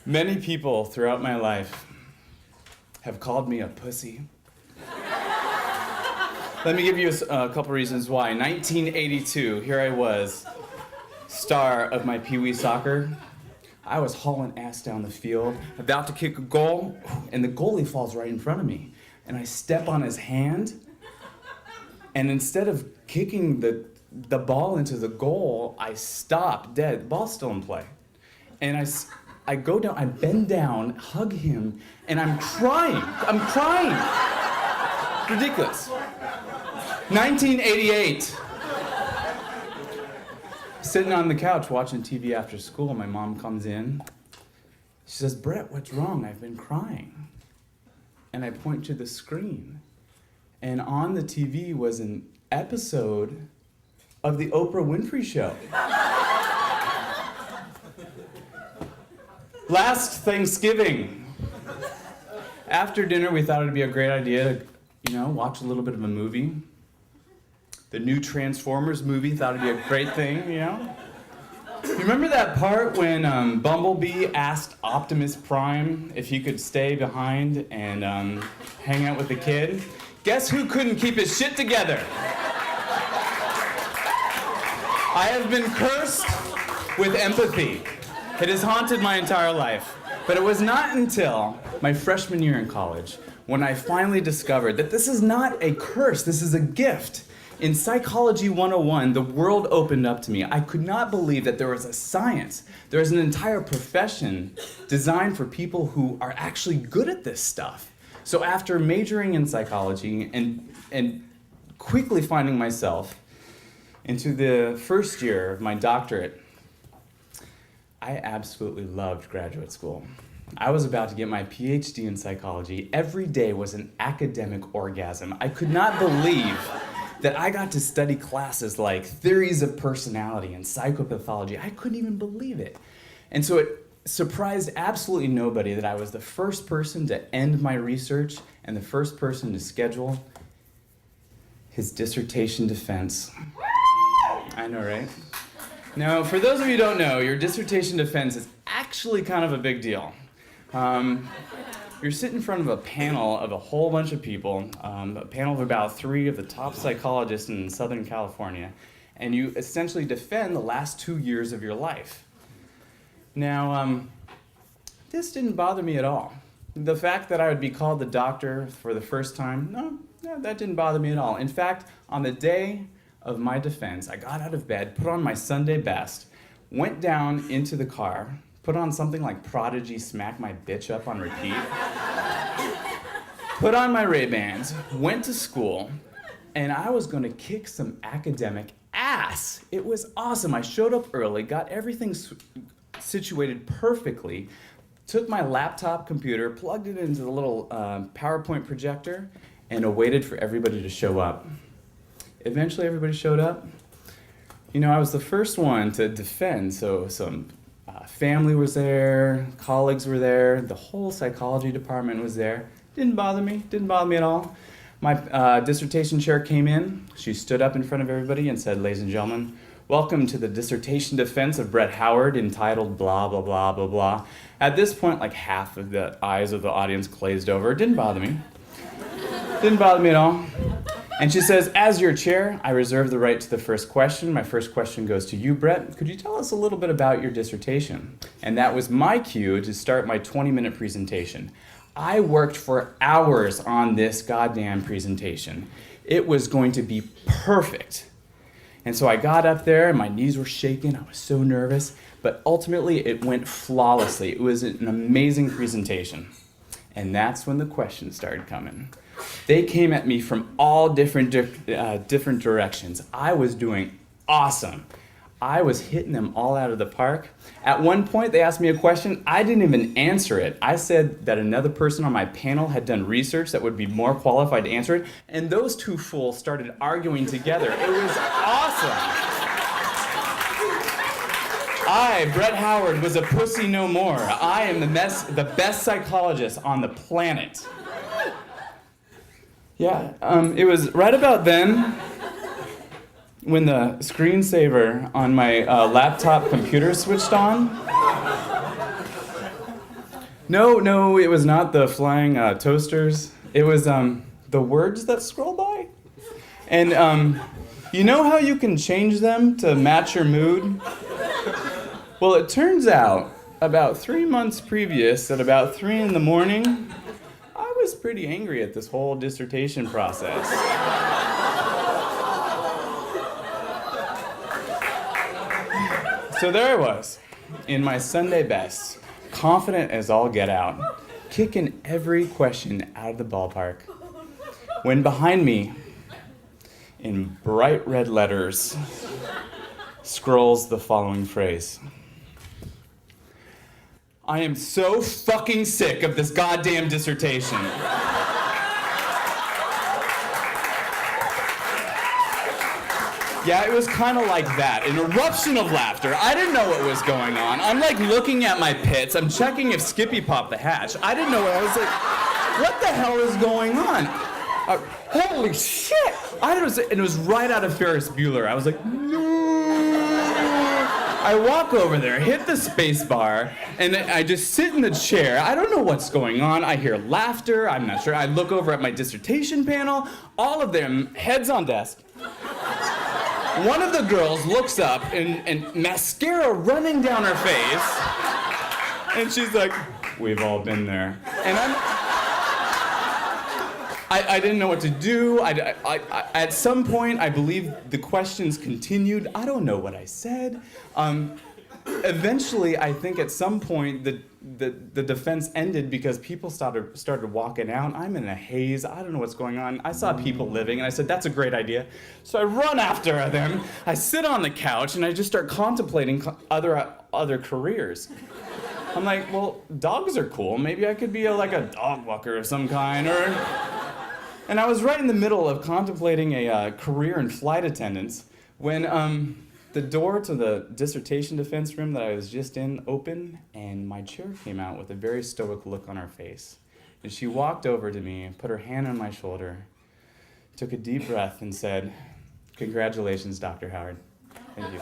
Many people throughout my life have called me a pussy. Let me give you a couple reasons why. 1982, here I was, star of my Pee Wee soccer. I was hauling ass down the field, about to kick a goal, and the goalie falls right in front of me. And I step on his hand, and instead of kicking the ball into the goal, I stop dead. The ball's still in play. And I go down, I bend down, hug him, and I'm crying. I'm crying. Ridiculous. 1988. Sitting on the couch watching TV after school, my mom comes in. She says, "Brett, what's wrong? I've been crying." And I point to the screen. And on the TV was an episode of the Oprah Winfrey Show. Last Thanksgiving. After dinner, we thought it'd be a great idea to, watch a little bit of a movie. The new Transformers movie, thought it'd be a great thing, You remember that part when Bumblebee asked Optimus Prime if he could stay behind and hang out with the kid? Guess who couldn't keep his shit together? I have been cursed with empathy. It has haunted my entire life. But it was not until my freshman year in college when I finally discovered that this is not a curse, this is a gift. In Psychology 101, the world opened up to me. I could not believe that there was a science, there was an entire profession designed for people who are actually good at this stuff. So after majoring in psychology and quickly finding myself into the first year of my doctorate, I absolutely loved graduate school. I was about to get my PhD in psychology. Every day was an academic orgasm. I could not believe that I got to study classes like theories of personality and psychopathology. I couldn't even believe it. And so it surprised absolutely nobody that I was the first person to end my research and the first person to schedule his dissertation defense. I know, right? Now, for those of you who don't know, your dissertation defense is actually kind of a big deal. You're sitting in front of a panel of a whole bunch of people, a panel of about 3 of the top psychologists in Southern California, and you essentially defend the last 2 years of your life. Now, this didn't bother me at all. The fact that I would be called the doctor for the first time, no, that didn't bother me at all. In fact, on the day of my defense, I got out of bed, put on my Sunday best, went down into the car, put on something like Prodigy Smack My Bitch Up on repeat, put on my Ray-Bans, went to school, and I was going to kick some academic ass. It was awesome. I showed up early, got everything situated perfectly, took my laptop computer, plugged it into the little PowerPoint projector, and awaited for everybody to show up. Eventually, everybody showed up. I was the first one to defend, so some family was there, colleagues were there, the whole psychology department was there. Didn't bother me at all. My dissertation chair came in, she stood up in front of everybody and said, "Ladies and gentlemen, welcome to the dissertation defense of Brett Howard entitled blah, blah, blah, blah, blah." At this point, like half of the eyes of the audience glazed over. Didn't bother me. Didn't bother me at all. And she says, "As your chair, I reserve the right to the first question. My first question goes to you, Brett. Could you tell us a little bit about your dissertation?" And that was my cue to start my 20-minute presentation. I worked for hours on this goddamn presentation. It was going to be perfect. And so I got up there and my knees were shaking. I was so nervous, but ultimately it went flawlessly. It was an amazing presentation. And that's when the questions started coming. They came at me from all different directions. I was doing awesome. I was hitting them all out of the park. At one point, they asked me a question. I didn't even answer it. I said that another person on my panel had done research that would be more qualified to answer it, and those 2 fools started arguing together. It was awesome. I, Brett Howard, was a pussy no more. I am the best psychologist on the planet. Yeah, it was right about then when the screensaver on my laptop computer switched on. No, it was not the flying toasters. It was the words that scroll by. And you know how you can change them to match your mood? Well, it turns out, about 3 months previous, at about 3 in the morning, I was pretty angry at this whole dissertation process. So there I was, in my Sunday best, confident as all get out, kicking every question out of the ballpark, when behind me, in bright red letters, scrolls the following phrase. I am so fucking sick of this goddamn dissertation. Yeah, it was kind of like that, an eruption of laughter. I didn't know what was going on. I'm like looking at my pits. I'm checking if Skippy popped the hatch. I didn't know what I was like, what the hell is going on? Holy shit! And it was right out of Ferris Bueller. I was like, no. I walk over there, hit the space bar, and I just sit in the chair. I don't know what's going on. I hear laughter. I'm not sure. I look over at my dissertation panel. All of them, heads on desk. One of the girls looks up and mascara running down her face, and she's like, we've all been there. And I didn't know what to do. At some point, I believe the questions continued. I don't know what I said. Eventually, I think at some point, the defense ended because people started walking out. I'm in a haze. I don't know what's going on. I saw people living, and I said, that's a great idea. So I run after them. I sit on the couch, and I just start contemplating other careers. I'm like, well, dogs are cool. Maybe I could be like a dog walker of some kind, And I was right in the middle of contemplating a career in flight attendants when the door to the dissertation defense room that I was just in opened, and my chair came out with a very stoic look on her face. And she walked over to me, put her hand on my shoulder, took a deep breath, and said, congratulations, Dr. Howard. Thank you.